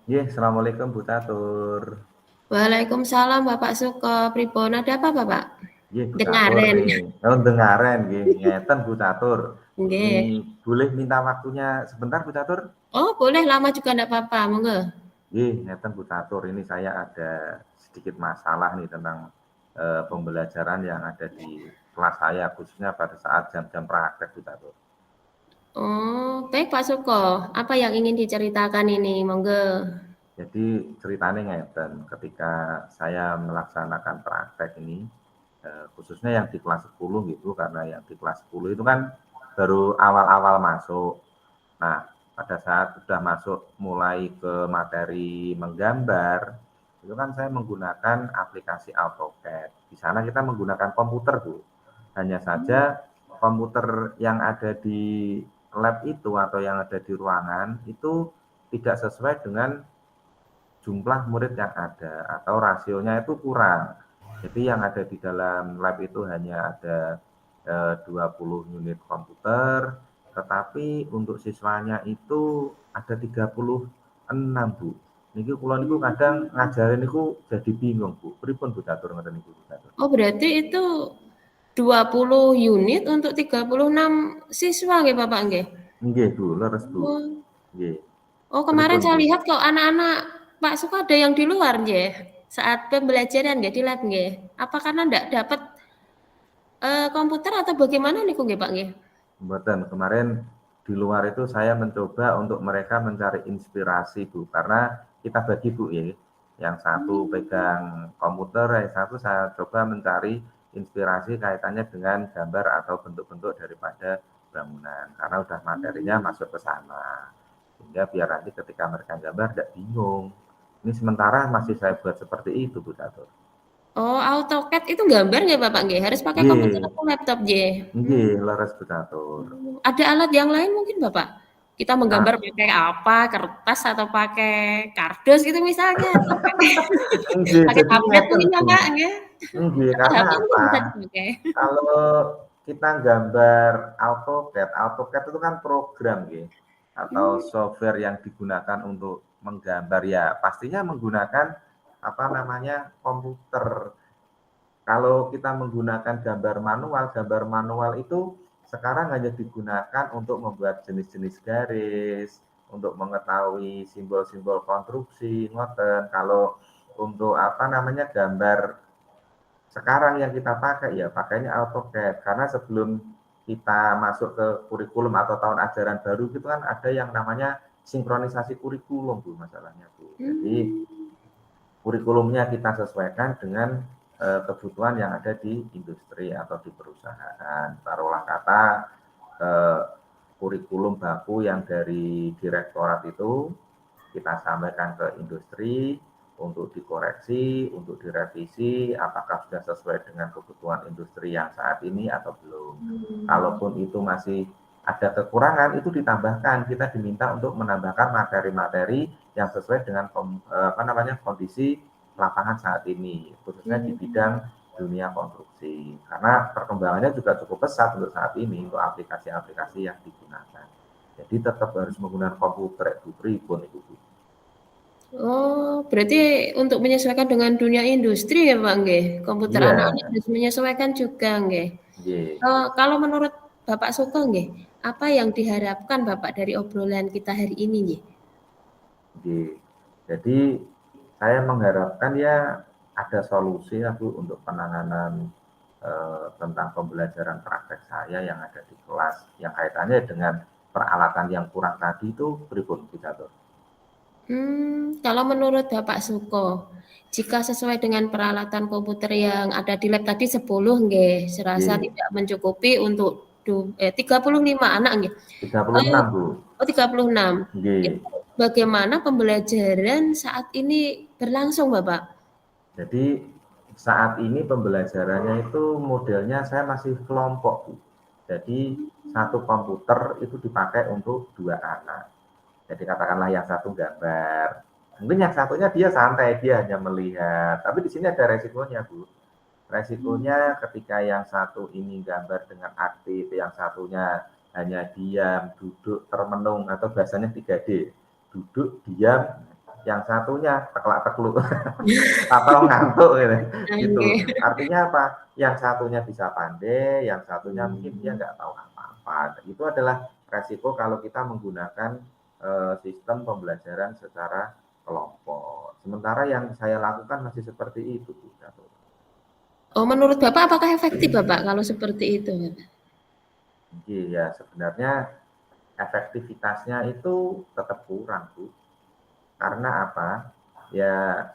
Assalamualaikum Bu Catur. Waalaikumsalam Bapak Suko. Pripun ada apa Bapak? Bu Catur Dengaren. nih. Oh, dengaren nggih, ngeten Bu Catur. Ini Nggih. boleh minta waktunya sebentar Bu Catur? Oh, boleh lama juga enggak apa-apa, monggo. Ngeten Bu Catur. Ini saya ada sedikit masalah nih tentang pembelajaran yang ada di kelas saya, khususnya pada saat jam-jam praktek Bu Catur. Oh, baik Pak Suko. Apa yang ingin diceritakan ini? Monggo. Jadi ceritanya ngeten, ketika saya melaksanakan praktek ini, khususnya yang di kelas 10 gitu, karena yang di kelas 10 itu kan baru awal-awal masuk. Nah, pada saat sudah masuk mulai ke materi menggambar, itu kan saya menggunakan aplikasi AutoCAD. Di sana kita menggunakan komputer, Bu. Hanya saja komputer yang ada di lab itu atau yang ada di ruangan itu tidak sesuai dengan jumlah murid yang ada atau rasionya itu kurang. Jadi yang ada di dalam lab itu hanya ada 20 unit komputer, tetapi untuk siswanya itu ada 36, Bu. Niki kula niku kadang ngajarin niku jadi bingung, Bu. Pripun Bu Catur ngoten niku, Bu Catur? Oh, berarti itu 20 unit untuk 36 siswa nggih Bapak nggih? Nggih, Bu, leres, Bu. Oh. Nggih. Oh, kemarin Pripun, saya Bu? lihat kok anak-anak Pak Suko ada yang di luar nggih saat pembelajaran nggih di lab nggih. Apa karena enggak dapat komputer atau bagaimana niku nggih Pak nggih? Mboten, kemarin di luar itu saya mencoba untuk mereka mencari inspirasi, Bu, karena kita bagi, Bu, ya. Yang satu pegang komputer, yang satu saya coba mencari inspirasi kaitannya dengan gambar atau bentuk-bentuk daripada bangunan, karena udah materinya masuk ke sana. Sehingga biar nanti ketika mereka gambar tidak bingung. Ini sementara masih saya buat seperti itu, Bu Catur. Oh, AutoCAD itu gambar nggak Bapak nggih? Harus pakai komputer Nggih, atau laptop nggih? nggih, leres, Bu Catur. Ada alat yang lain mungkin Bapak? Kita menggambar Nah, pakai apa? Kertas atau pakai kardus gitu misalnya? Atau pakai nggih, pakai jadi tablet ngeten, mungkin ya Bu. Kak, nggih? Nggih, Atau karena HP mungkin apa? bisa dipakai? Kalau kita gambar AutoCAD, AutoCAD itu kan program nggih, atau Mmm, software yang digunakan untuk menggambar ya pastinya menggunakan apa namanya, komputer. Kalau kita menggunakan gambar manual itu sekarang hanya digunakan untuk membuat jenis-jenis garis, untuk mengetahui simbol-simbol konstruksi, ngoten. Kalau untuk apa namanya, gambar sekarang yang kita pakai ya pakainya AutoCAD, karena sebelum kita masuk ke kurikulum atau tahun ajaran baru gitu kan ada yang namanya sinkronisasi kurikulum, Bu, masalahnya, Bu. Jadi mmm. kurikulumnya kita sesuaikan dengan kebutuhan yang ada di industri atau di perusahaan. Taruhlah kata eh, kurikulum baku yang dari direktorat itu kita sampaikan ke industri untuk dikoreksi, untuk direvisi, apakah sudah sesuai dengan kebutuhan industri yang saat ini atau belum. Kalaupun itu masih ada kekurangan, itu ditambahkan. Kita diminta untuk menambahkan materi-materi yang sesuai dengan apa namanya, kondisi lapangan saat ini, khususnya di bidang dunia konstruksi. Karena perkembangannya juga cukup pesat untuk saat ini untuk aplikasi-aplikasi yang digunakan. Jadi tetap harus menggunakan komputer, Bu, pripun itu, Bu. Oh, berarti untuk menyesuaikan dengan dunia industri ya, Pak, nggih? Komputer Iya, anak-anak harus menyesuaikan juga, nggih. nggih, Kalau menurut Bapak Suko, nggih, apa yang diharapkan Bapak dari obrolan kita hari ini, nggih? nggih. Jadi saya mengharapkan ya ada solusi ya, Bu, untuk penanganan tentang pembelajaran praktek saya yang ada di kelas yang kaitannya dengan peralatan yang kurang tadi itu pripun, Bu Catur? Kalau menurut Bapak Suko, jika sesuai dengan peralatan komputer yang ada di lab tadi 10 nggih, serasa Nggih, tidak mencukupi untuk 35 anak nggih. Eee, 36, Bu. oh 36. Nggih. Itu bagaimana pembelajaran saat ini berlangsung, Bapak? Jadi saat ini pembelajarannya itu modelnya saya masih kelompok, Bu. Jadi satu komputer itu dipakai untuk 2 anak. Jadi katakanlah yang satu gambar, mungkin yang satunya dia santai, dia hanya melihat. Tapi di sini ada resikonya, Bu. Resikonya ketika yang satu ini gambar dengan aktif, yang satunya hanya diam, duduk, termenung, atau bahasanya 3D. Duduk, diam, yang satunya teklak-tekluk atau ngantuk gitu. Gitu. Oke. Artinya apa? Yang satunya bisa pandai, yang satunya mungkin dia nggak tahu apa-apa. Itu adalah resiko kalau kita menggunakan sistem pembelajaran secara kelompok. Sementara yang saya lakukan masih seperti itu, Bu Catur. Oh, menurut Bapak apakah efektif Bapak kalau seperti itu, Bapak? Jadi ya sebenarnya efektivitasnya itu tetap kurang, Bu. Karena apa? Ya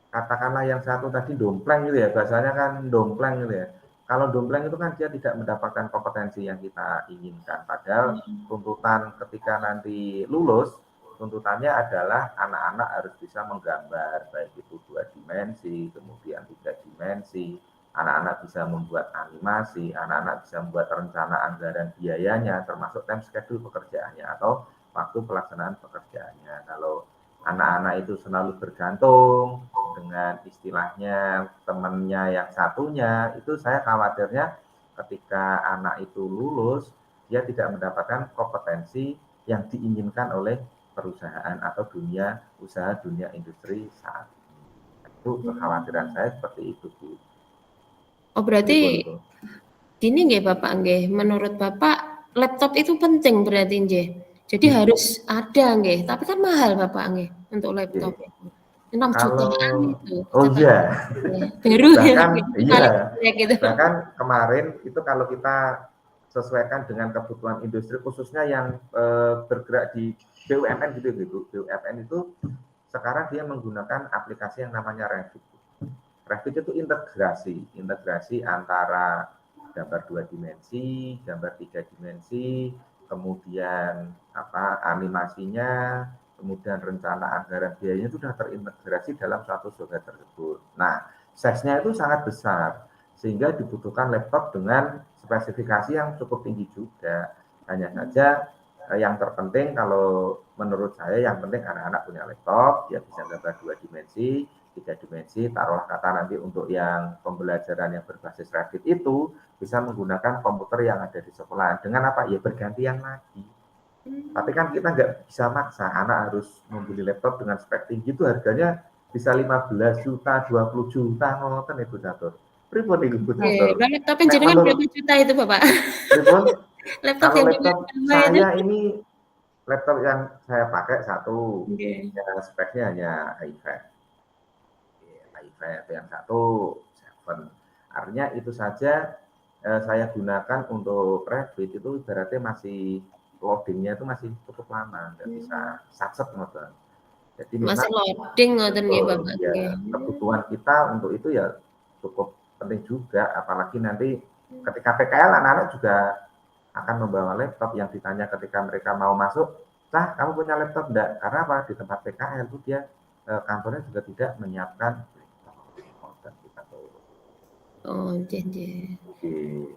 katakanlah yang satu tadi dompleng gitu ya, bahasanya kan dompleng gitu ya. Kalau dompleng itu kan dia tidak mendapatkan kompetensi yang kita inginkan. Padahal tuntutan ketika nanti lulus, tuntutannya adalah anak-anak harus bisa menggambar, baik itu 2 dimensi, kemudian 3 dimensi, anak-anak bisa membuat animasi, anak-anak bisa membuat rencana anggaran biayanya, termasuk time schedule pekerjaannya atau waktu pelaksanaan pekerjaannya. Kalau anak-anak itu selalu bergantung dengan istilahnya temannya yang satunya, itu saya khawatirnya ketika anak itu lulus, dia tidak mendapatkan kompetensi yang diinginkan oleh perusahaan atau dunia usaha, dunia industri saat ini. Itu kekhawatiran saya seperti itu, Bu. Oh, berarti Pripun itu? gini nggih Bapak nggih, menurut Bapak laptop itu penting berarti nggih. Jadi harus ada nggih, tapi kan mahal Bapak nggih untuk laptop Oke. itu. 6 Kalau jutaan itu oh kata iya, baru ya, bahkan itu iya, paling jelek gitu. bahkan kemarin itu kalau kita sesuaikan dengan kebutuhan industri khususnya yang bergerak di BUMN gitu gitu. BUMN itu sekarang dia menggunakan aplikasi yang namanya Revit. Revit itu integrasi antara gambar 2 dimensi, gambar 3 dimensi, kemudian apa animasinya, kemudian rencana anggaran biayanya itu sudah terintegrasi dalam satu software tersebut. Nah, size-nya itu sangat besar, sehingga dibutuhkan laptop dengan spesifikasi yang cukup tinggi juga. Hanya saja yang terpenting kalau menurut saya yang penting anak-anak punya laptop, dia bisa gambar 2 dimensi, 3 dimensi, taruhlah kata nanti untuk yang pembelajaran yang berbasis Revit itu bisa menggunakan komputer yang ada di sekolah. Dengan apa? Ya bergantian lagi. Tapi kan kita nggak bisa maksa anak harus membeli laptop dengan spek tinggi itu harganya bisa 15 juta, 20 juta, ngoten Ibu Catur. Pripun Ibu Oke, Catur? nah laptopnya Nek jenengan berapa menurut juta itu Bapak? pripun? Laptop Kalau yang laptop dengan itu? saya ini laptop yang saya pakai satu, Oke. ya speknya hanya iPad. iPad yang satu 7. Artinya itu saja saya gunakan untuk Revit itu berarti masih loadingnya itu masih cukup lama, nggak bisa satset ngoten. Jadi Masih memang loading ngoten nggih betul Bapak nggih. ya kebutuhan kita untuk itu ya cukup penting juga, apalagi nanti ketika PKL anak-anak juga akan membawa laptop yang ditanya ketika mereka mau masuk, "Cah, kamu punya laptop enggak?" Karena apa? Di tempat PKL itu dia kantornya juga tidak menyiapkan laptop kita tuh. Oh, nggih nggih. Oke.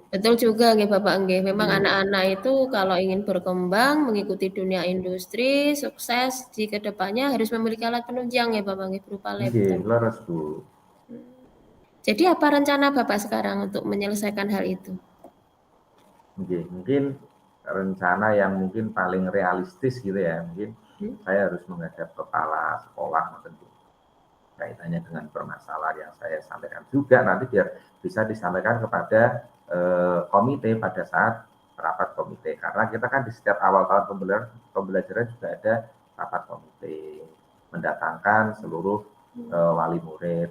Betul juga nggih Bapak nggih. Memang Oke. anak-anak itu kalau ingin berkembang, mengikuti dunia industri, sukses di kedepannya harus memiliki alat penunjang ya Bapak nggih berupa Nggih, laptop. leres Bu. Jadi apa rencana Bapak sekarang untuk menyelesaikan hal itu? Nggih, mungkin rencana yang mungkin paling realistis gitu ya, mungkin Hmm? saya harus menghadap kepala sekolah tentu kaitannya dengan permasalahan yang saya sampaikan juga nanti biar bisa disampaikan kepada komite pada saat rapat komite. Karena kita kan di setiap awal tahun pembelajaran juga ada rapat komite, mendatangkan seluruh wali murid,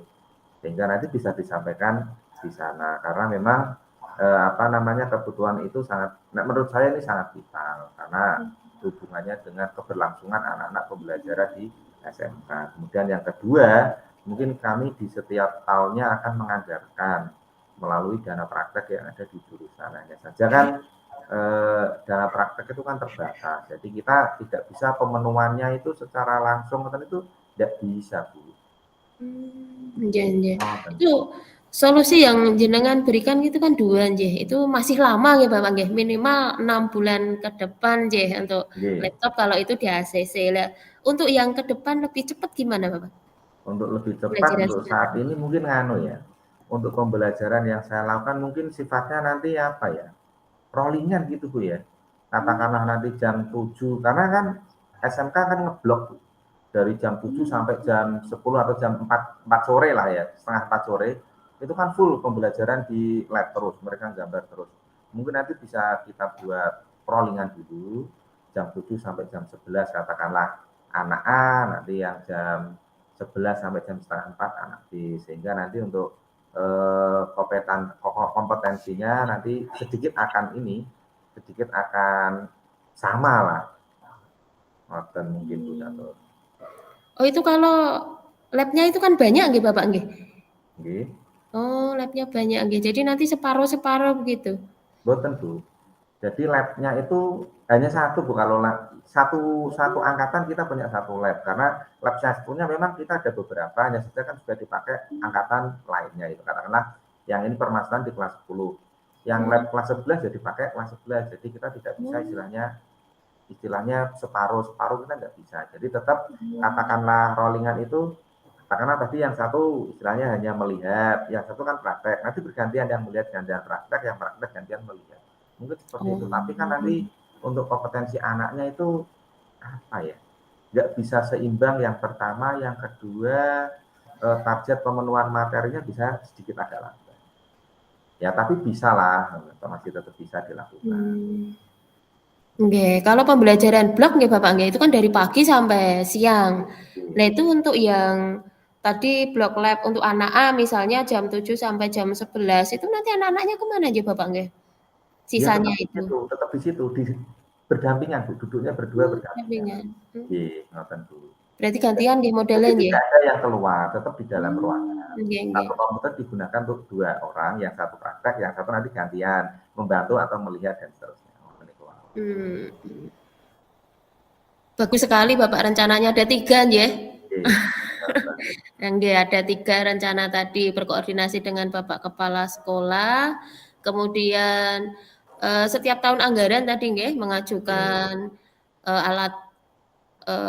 sehingga nanti bisa disampaikan di sana. Karena memang apa namanya kebutuhan itu sangat, menurut saya ini sangat vital karena hubungannya dengan keberlangsungan anak-anak pembelajaran di SMK. Kemudian yang kedua, mungkin kami di setiap tahunnya akan menganggarkan melalui dana praktek yang ada di jurusan. Hanya saja kan dana praktek itu kan terbatas, jadi kita tidak bisa pemenuhannya itu secara langsung, itu tidak bisa Bu. Nggih nggih. Oh, Itu solusi yang jenengan berikan itu kan 2 nggih. Itu masih lama nggih Bapak nggih, minimal 6 bulan ke depan nggih untuk okay. laptop kalau itu di ACC. Lah, untuk yang ke depan lebih cepat gimana Bapak? Untuk lebih cepat Pembelajaran untuk saat ini mungkin ya. Untuk pembelajaran yang saya lakukan mungkin sifatnya nanti apa ya? Rollingan gitu Bu ya. Katakanlah nanti jam 7 karena kan SMK kan ngeblok Bu. dari jam 7 sampai jam 10 atau jam 4 sore lah ya, setengah 4 sore, itu kan full pembelajaran di lab terus, mereka gambar terus. Mungkin nanti bisa kita buat perollingan dulu, jam 7 sampai jam 11 katakanlah anak A, nanti yang jam 11 sampai jam setengah 4 anak B, sehingga nanti untuk kompetensinya nanti sedikit akan sama lah. Mungkin Bu Catur. Oh itu kalau labnya itu kan banyak nggih Bapak nggih? Nggih. Oh labnya banyak nggih, jadi nanti separuh-separuh begitu? Boten Bu. Jadi labnya itu hanya satu Bu, kalau satu angkatan kita punya satu lab, karena lab satunya memang kita ada beberapa, hanya saja kan sudah dipakai angkatan lainnya itu. Katakanlah yang ini permasalahan di kelas 10, yang lab kelas 11 jadi dipakai kelas 11, jadi kita tidak bisa istilahnya separuh kita nggak bisa. Jadi tetap katakanlah rollingan itu, katakanlah tadi yang satu istilahnya hanya melihat, yang satu kan praktek, nanti bergantian yang melihat gantian praktek, yang praktek gantian melihat. Mungkin seperti itu, tapi kan nanti untuk kompetensi anaknya itu apa ya, nggak bisa seimbang yang pertama, yang kedua target pemenuhan materinya bisa sedikit agak lambat. Ya tapi bisa lah, masih tetap bisa dilakukan. Nggih, kalau pembelajaran blok nggih Bapak nggih, itu kan dari pagi sampai siang. Nah itu untuk yang tadi blok lab untuk anak A misalnya jam 7 sampai jam 11, itu nanti anak-anaknya kemana aja Bapak nggih? Sisanya ya, tetap di situ, berdampingan Bu, duduknya berdua berdampingan. Nggih, ngoten Bu. Berarti gantian nggih modelnya nggih? Tidak ada yang keluar, tetap di dalam ruangan. Satu komputer digunakan untuk 2 orang, yang satu praktek, yang satu nanti gantian membantu atau melihat dan seterusnya. Bagus sekali Bapak, rencananya ada 3 nggih. Nggih, ada 3 rencana tadi, berkoordinasi dengan Bapak Kepala Sekolah, kemudian setiap tahun anggaran tadi nggih mengajukan alat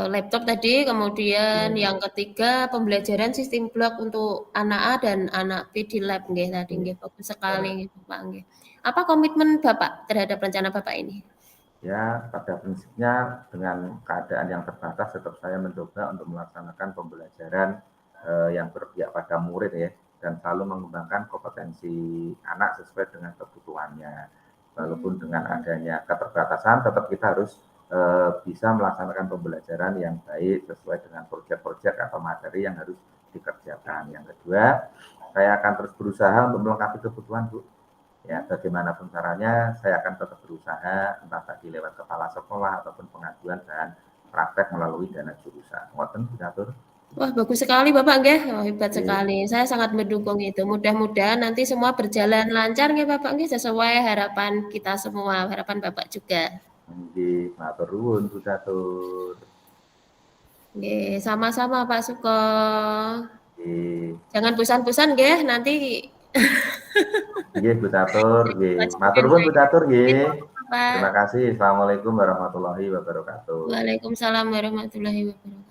laptop tadi, kemudian yang ketiga pembelajaran sistem blok untuk anak A dan anak B di lab nggih tadi nggih. Bagus sekali Bapak nggih. Apa komitmen Bapak terhadap rencana Bapak ini? Ya, pada prinsipnya dengan keadaan yang terbatas tetap saya mencoba untuk melaksanakan pembelajaran yang berpihak pada murid ya, dan selalu mengembangkan kompetensi anak sesuai dengan kebutuhannya. Walaupun dengan adanya keterbatasan, tetap kita harus bisa melaksanakan pembelajaran yang baik sesuai dengan proyek-proyek atau materi yang harus dikerjakan. Yang kedua, saya akan terus berusaha untuk melengkapi kebutuhan Bu. Ya, bagaimanapun caranya saya akan tetap berusaha, entah tadi lewat kepala sekolah ataupun pengajuan dan praktek melalui dana jurusan. Ngoten Bu Catur. Wah, bagus sekali Bapak nggih. Oh, hebat sekali. Saya sangat mendukung itu. Mudah-mudahan nanti semua berjalan lancar nggih Bapak nggih, sesuai harapan kita semua, harapan Bapak juga. Nggih, matur nuwun Bu Catur. Nggih, sama-sama Pak Suko. Nggih. Jangan bosan-bosan nggih, nanti Nggih Bu Catur, nggih. Matur nuwun Bu Catur nggih. Terima kasih. Assalamualaikum warahmatullahi wabarakatuh. Waalaikumsalam warahmatullahi wabarakatuh.